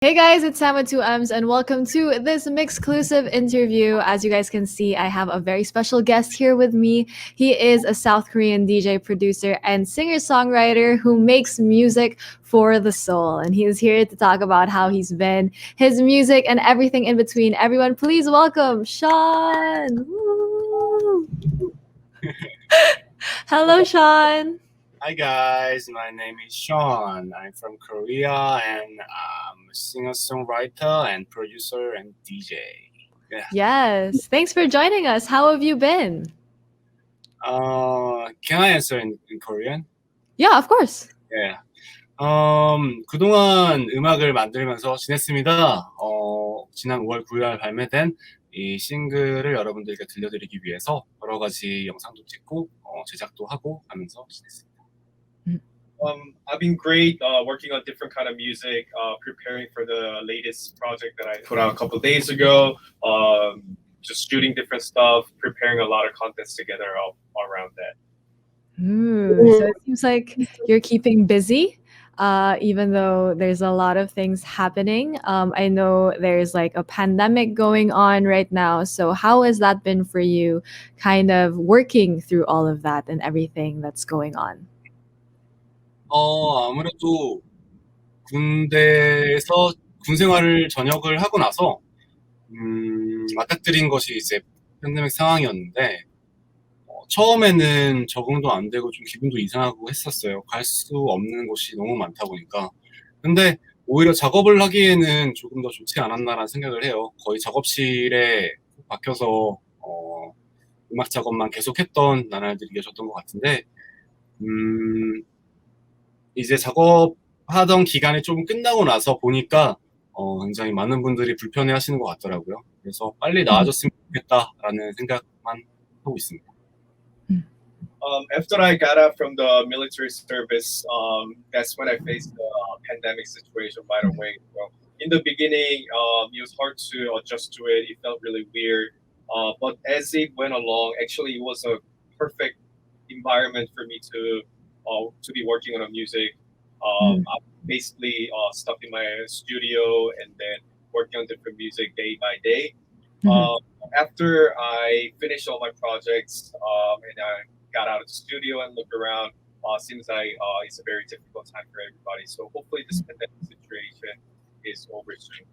Hey guys, it's Sam with 2M's and welcome to this Mixclusive interview. As you guys can see, I have a very special guest here with me. He is a South Korean DJ, producer, and singer-songwriter who makes music for the soul. And he is here to talk about how he's been, his music, and everything in between. Everyone, please welcome Shaun! Woo! Hello, Shaun! Hi guys, my name is Shaun. I'm from Korea and I'm a singer-songwriter and producer and DJ. Yeah. Yes, thanks for joining us. How have you been? Can I answer in Korean? Yeah, of course. Yeah. 그동안 음악을 만들면서 지냈습니다. 지난 5월 9일 날 발매된 이 싱글을 여러분들께 들려드리기 위해서 여러 가지 영상도 찍고 제작도 하고 하면서 지냈습니다. I've been great working on different kind of music, preparing for the latest project that I put out a couple of days ago, just shooting different stuff, preparing a lot of contents together all around that. So it seems like you're keeping busy, even though there's a lot of things happening. I know there's like a pandemic going on right now. So how has that been for you, kind of working through all of that and everything that's going on? 아무래도 군대에서 군 생활을 전역을 하고 나서 맞닥뜨린 것이 이제 팬데믹 상황이었는데 처음에는 적응도 안 되고 좀 기분도 이상하고 했었어요. 갈 수 없는 곳이 너무 많다 보니까. 근데 오히려 작업을 하기에는 조금 더 좋지 않았나라는 생각을 해요. 거의 작업실에 박혀서 음악 작업만 계속했던 나날들이 계셨던 것 같은데 이제 작업하던 기간이 좀 끝나고 나서 보니까 굉장히 많은 분들이 불편해 하시는 것 같더라고요. 그래서 빨리 나아졌으면 좋겠다라는 생각만 하고 있습니다. After I got out from the military service, that's when I faced the pandemic situation right away. Well, in the beginning, it was hard to adjust to it. It felt really weird. But as it went along, actually, it was a perfect environment for me to be working on music. I'm basically stuck in my studio and then working on different music day by day. After I finished all my projects and I got out of the studio and looked around, seems like it's a very difficult time for everybody. So hopefully this pandemic situation is over soon.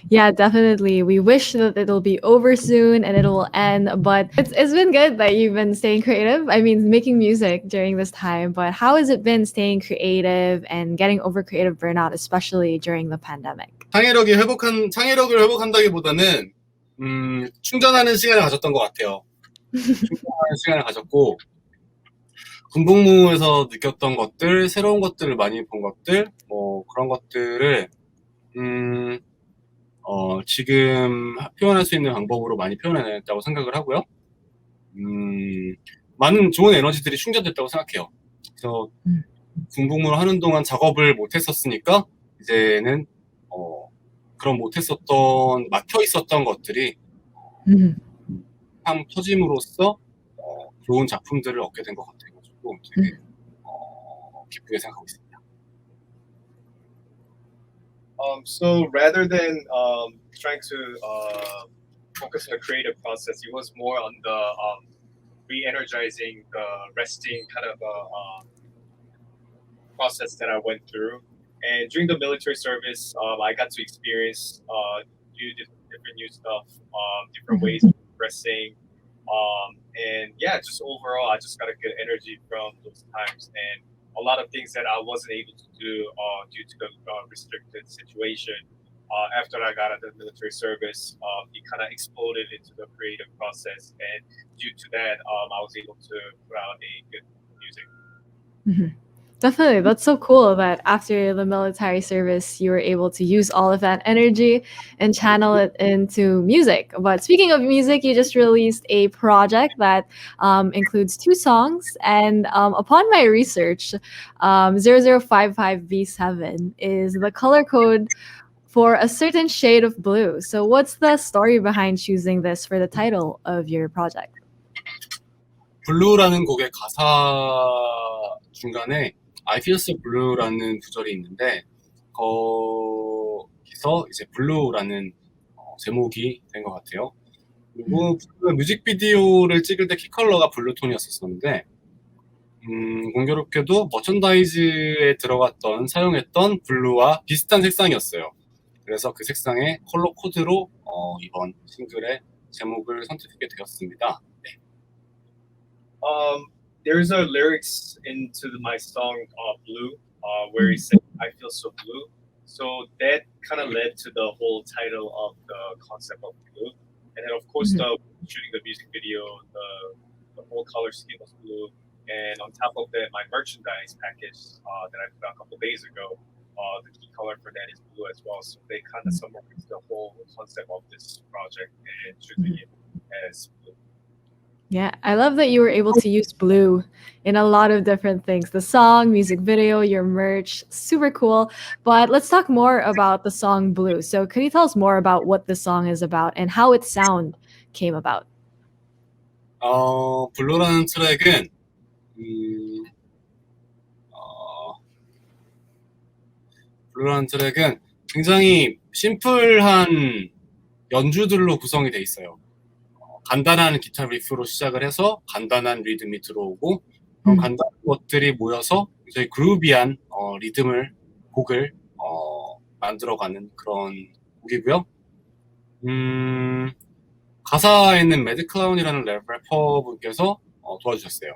Yeah, definitely. We wish that it'll be over soon and it will end, but it's been good that you've been staying creative. I mean, making music during this time, but how has it been staying creative and getting over creative burnout, especially during the pandemic? 창의력을 회복한다기보다는 충전하는 시간을 가졌던 것 같아요. 충전하는 시간을 가졌고 군복무에서 느꼈던 것들, 새로운 것들을 많이 본 것들, 뭐 그런 것들을 지금 표현할 수 있는 방법으로 많이 표현해냈다고 생각을 하고요. 많은 좋은 에너지들이 충전됐다고 생각해요. 그래서 군복무를 하는 동안 작업을 못했었으니까 이제는 그런 못했었던 막혀 있었던 것들이 참 터짐으로써 좋은 작품들을 얻게 된 것 같아가지고 되게 기쁘게 생각하고 있습니다. So rather than trying to focus on the creative process, it was more on the re-energizing, the resting kind of process that I went through. And during the military service, I got to experience different new stuff, different ways of expressing. And yeah, just overall, I just got a good energy from those times. And a lot of things that I wasn't able to do due to the restricted situation. After I got out of the military service, it kind of exploded into the creative process. And due to that, I was able to put out a good music. Definitely. That's so cool that after the military service, you were able to use all of that energy and channel it into music. But speaking of music, you just released a project that includes 2 songs. And upon my research, 0055V7 is the color code for a certain shade of blue. So what's the story behind choosing this for the title of your project? 블루라는 곡의 가사 중간에 I feel so blue라는 구절이 있는데 거기서 이제 블루라는 제목이 된 것 같아요. 그리고 블루의 뮤직비디오를 찍을 때 키컬러가 블루톤이었었는데 공교롭게도 머천다이즈에 들어갔던 사용했던 블루와 비슷한 색상이었어요. 그래서 그 색상의 컬러 코드로 이번 싱글의 제목을 선택하게 되었습니다. 네. There's a lyrics into my song Blue where he said I feel so blue. So that kind of led to the whole title of the concept of blue. And then of course the shooting the music video, the whole color scheme was blue. And on top of that, my merchandise package that I put out a couple days ago, the key color for that is blue as well. So they kind of summarize the whole concept of this project and choosing it as blue. Yeah, I love that you were able to use blue in a lot of different things. The song, music video, your merch, super cool. But let's talk more about the song Blue. So could you tell us more about what the song is about and how its sound came about? 블루라는 트랙은 블루라는 트랙은 굉장히 심플한 연주들로 구성이 돼 있어요. 간단한 기타 리프로 시작을 해서 간단한 리듬이 들어오고 그런 간단한 것들이 모여서 굉장히 그루비한 곡을 만들어가는 그런 곡이고요. 가사에는 매드 클라운이라는 래퍼분께서 도와주셨어요.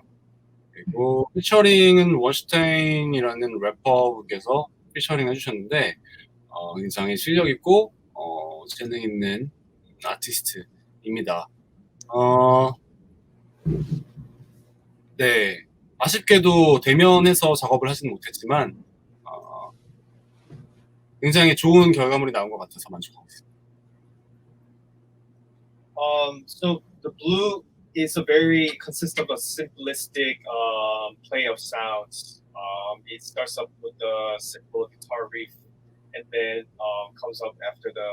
그리고 피처링은 원슈타인이라는 래퍼분께서 피처링 해주셨는데 굉장히 실력 있고 재능 있는 아티스트입니다. 네, 아쉽게도 대면해서 작업을 하지는 못했지만 굉장히 좋은 결과물이 나온 것 같아서 만족하고 있습니다. So the blue is a very consists of a simplistic play of sounds. It starts up with a simple guitar riff, and then comes up after the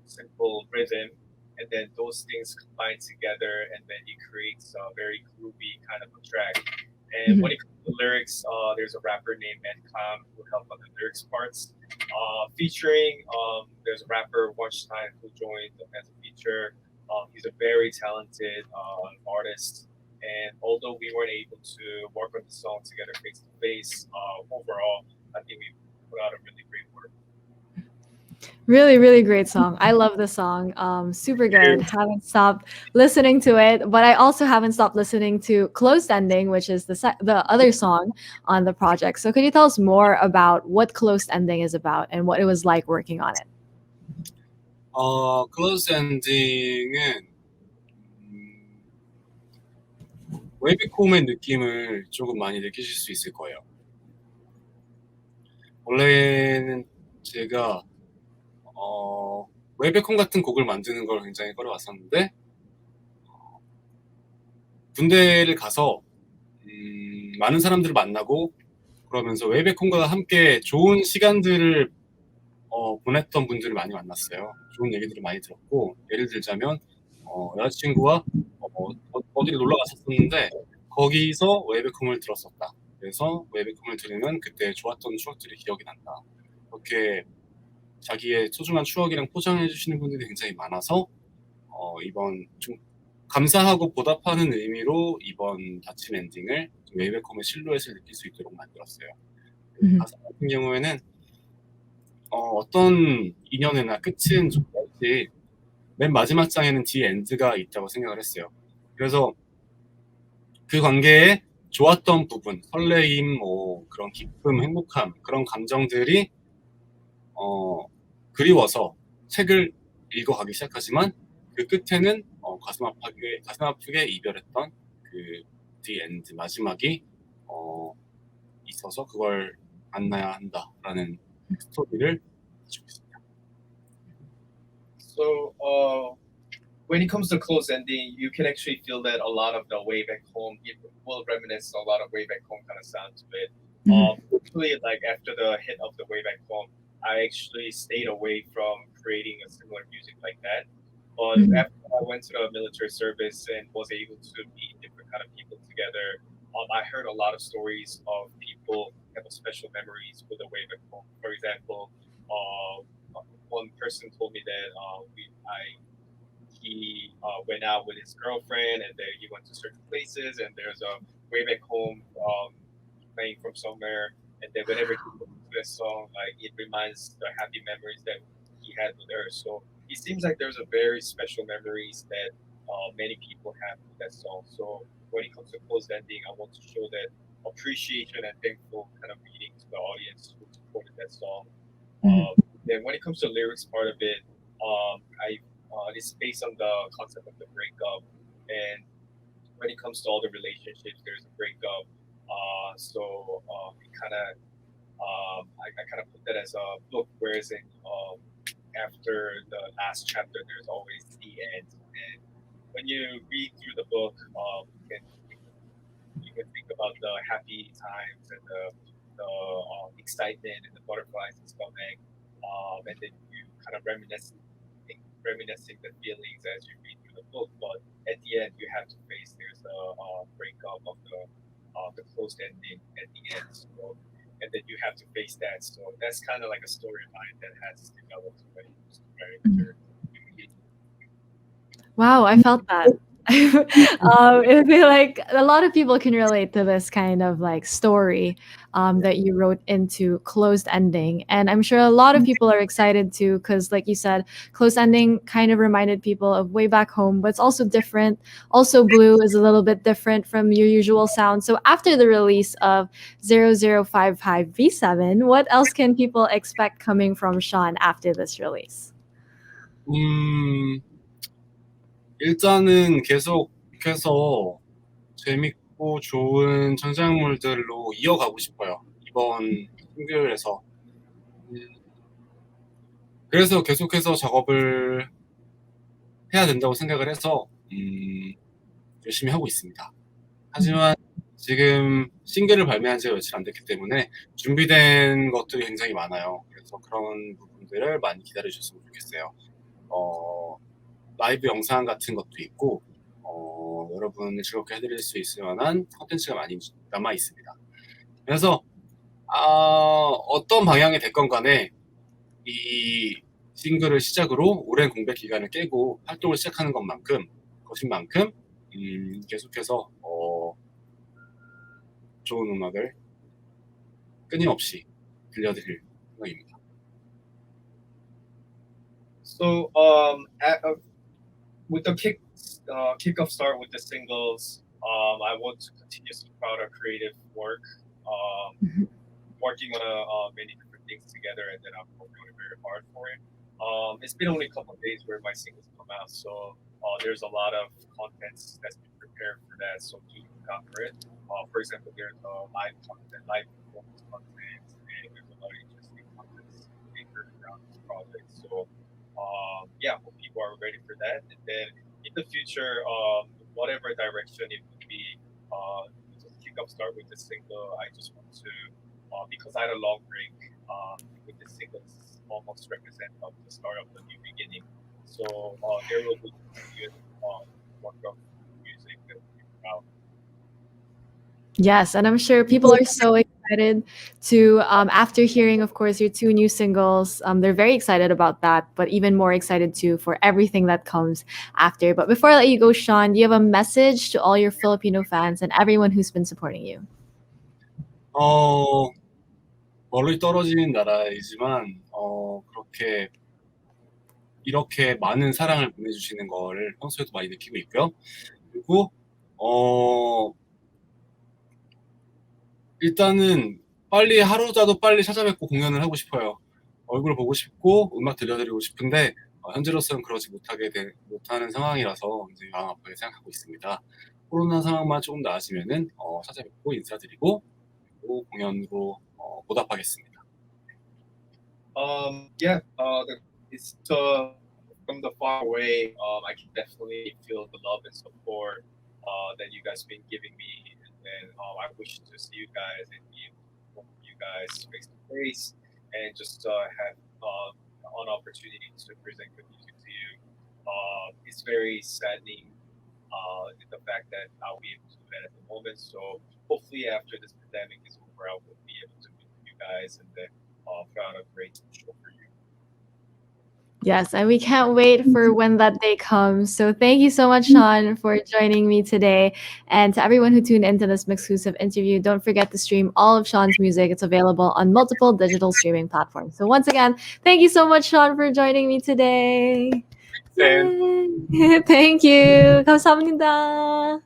simple rhythm, and then those things combine together, and then it creates a very groovy kind of a track. And when it comes to lyrics, there's a rapper named Mancam who helped on the lyrics parts. Featuring, there's a rapper Weinstein who joined as a feature. He's a very talented artist, and although we weren't able to work on the song together face to face, overall, I think we put out a really great work. Really, really great song. I love the song. Super good. Haven't stopped listening to it, but I also haven't stopped listening to Closed Ending, which is the other song on the project. So could you tell us more about what Closed Ending is about and what it was like working on it? 클로즈 엔딩은 웨이비콤의 느낌을 조금 많이 느끼실 수 있을 거예요. 원래는 제가 웨이백홈 같은 곡을 만드는 걸 굉장히 꺼려왔었는데 군대를 가서 많은 사람들을 만나고 그러면서 웨이백홈과 함께 좋은 시간들을 보냈던 분들을 많이 만났어요. 좋은 얘기들을 많이 들었고 예를 들자면 여자친구와 어디를 놀러 갔었는데 거기서 웨이백홈을 들었었다. 그래서 웨이백홈을 들으면 그때 좋았던 추억들이 기억이 난다. 그렇게 자기의 소중한 추억이랑 포장해 주시는 분들이 굉장히 많아서 이번 좀 감사하고 보답하는 의미로 이번 닫힌 엔딩을 웨이백홈의 실루엣을 느낄 수 있도록 만들었어요. 가사 같은 경우에는 어떤 인연이나 끝은 좀 다르지 맨 마지막 장에는 디 엔드가 있다고 생각을 했어요. 그래서 그 관계에 좋았던 부분, 설레임, 그런 기쁨, 행복함 그런 감정들이 그리워서 책을 읽어가기 시작하지만 그 끝에는 가슴 아프게 이별했던 그 The End 마지막이 있어서 그걸 만나야 한다라는 스토리를 가지고 있습니다. So when it comes to close ending, you can actually feel that a lot of the way back home, it will reminisce a lot of way back home kind of sound to it. Actually, like after the hit of the way back home, I actually stayed away from creating a similar music like that. But after I went to the military service and was able to meet different kind of people together, I heard a lot of stories of people have special memories with the way back home. For example, person told me that he went out with his girlfriend and then he went to certain places and there's a way back home playing from somewhere and then whenever he listens to this song like it reminds the happy memories that he had with her. So it seems like there's a very special memories that many people have with that song. So when it comes to closed ending, I want to show that appreciation and thankful kind of meaning to the audience who supported that song. Mhm. Then when it comes to lyrics part of it, I it's based on the concept of the breakup, and when it comes to all the relationships, there's a breakup. It kind of I kind of put that as a book, whereas in after the last chapter, there's always the end. And when you read through the book, you can think about the happy times and the excitement and the butterflies and stomach, and then you kind of reminiscing the feelings as you read through the book. But at the end, you have to face there's a breakup of the closed ending at the end. So, and then you have to face that. So that's kind of like a storyline that has developed when it comes to character. Wow, I felt that. It would be like a lot of people can relate to this kind of like story Yeah. that you wrote into closed ending, and I'm sure a lot of people are excited too because, like you said, closed ending kind of reminded people of way back home, but it's also different. Also, blue is a little bit different from your usual sound. So after the release of 0055V7, what else can people expect coming from Sean after this release? 음, 일단은 계속해서 재밌고 좋은 창작물들로 이어가고 싶어요. 이번 싱글에서. 음, 그래서 계속해서 작업을 해야 된다고 생각을 해서 열심히 하고 있습니다. 하지만 지금 싱글을 발매한 지가 며칠 안 됐기 때문에 준비된 것들이 굉장히 많아요. 그래서 그런 부분들을 많이 기다려주셨으면 좋겠어요. 라이브 영상 같은 것도 있고 여러분을 즐겁게 해드릴 수 있을 만한 컨텐츠가 많이 남아 있습니다. 그래서 어떤 방향이 됐건 간에 이 싱글을 시작으로 오랜 공백 기간을 깨고 활동을 시작하는 것인 만큼 계속해서 좋은 음악을 끊임없이 들려드릴 생각입니다. So with the kickoff start with the singles, I want to continue to proud our creative work, working on many different things together, and then I'm working very hard for it. It's been only a couple of days where my singles come out, so there's a lot of content that's been prepared for that. So do look out for it. For example, there's live content, live performance content, and there's a lot of interesting content makers around this project. So yeah, hope people are ready for that. And then in the future, whatever direction it would be, just kick off start with the single. I just want to, because I had a long break with the single, it's almost represent the start of the new beginning. So there will be continued work of music that will come out. Yes, and I'm sure people are so excited to, after hearing, of course, your two new singles. They're very excited about that, but even more excited too for everything that comes after. But before I let you go, Sean, do you have a message to all your Filipino fans and everyone who's been supporting you? 멀리 떨어진 나라이지만 그렇게 이렇게 많은 사랑을 보내주시는 거를 평소에도 많이 느끼고 있고요. 그리고 일단은 하루라도 빨리 찾아뵙고 공연을 하고 싶어요. 얼굴 보고 싶고 음악 들려드리고 싶은데 현재로서는 그러지 못하는 상황이라서 이제 마음 아프게 생각하고 있습니다. 코로나 상황만 조금 나아지면은 찾아뵙고 인사드리고 그리고 공연으로 보답하겠습니다. Yeah, it's from the far away. I can definitely feel the love and support that you guys been giving me, and I wish to see you guys and be with you guys face to face, and just have an opportunity to present good music to you. It's very saddening the fact that I'll be able to do that at the moment. So hopefully after this pandemic is over, I will be able to meet with you guys and then put out a great show for you. Yes, and we can't wait for when that day comes. So thank you so much, Shaun, for joining me today. And to everyone who tuned into this exclusive interview, don't forget to stream all of Shaun's music. It's available on multiple digital streaming platforms. So once again, thank you so much, Shaun, for joining me today. And Yay. Thank you. 감사합니다.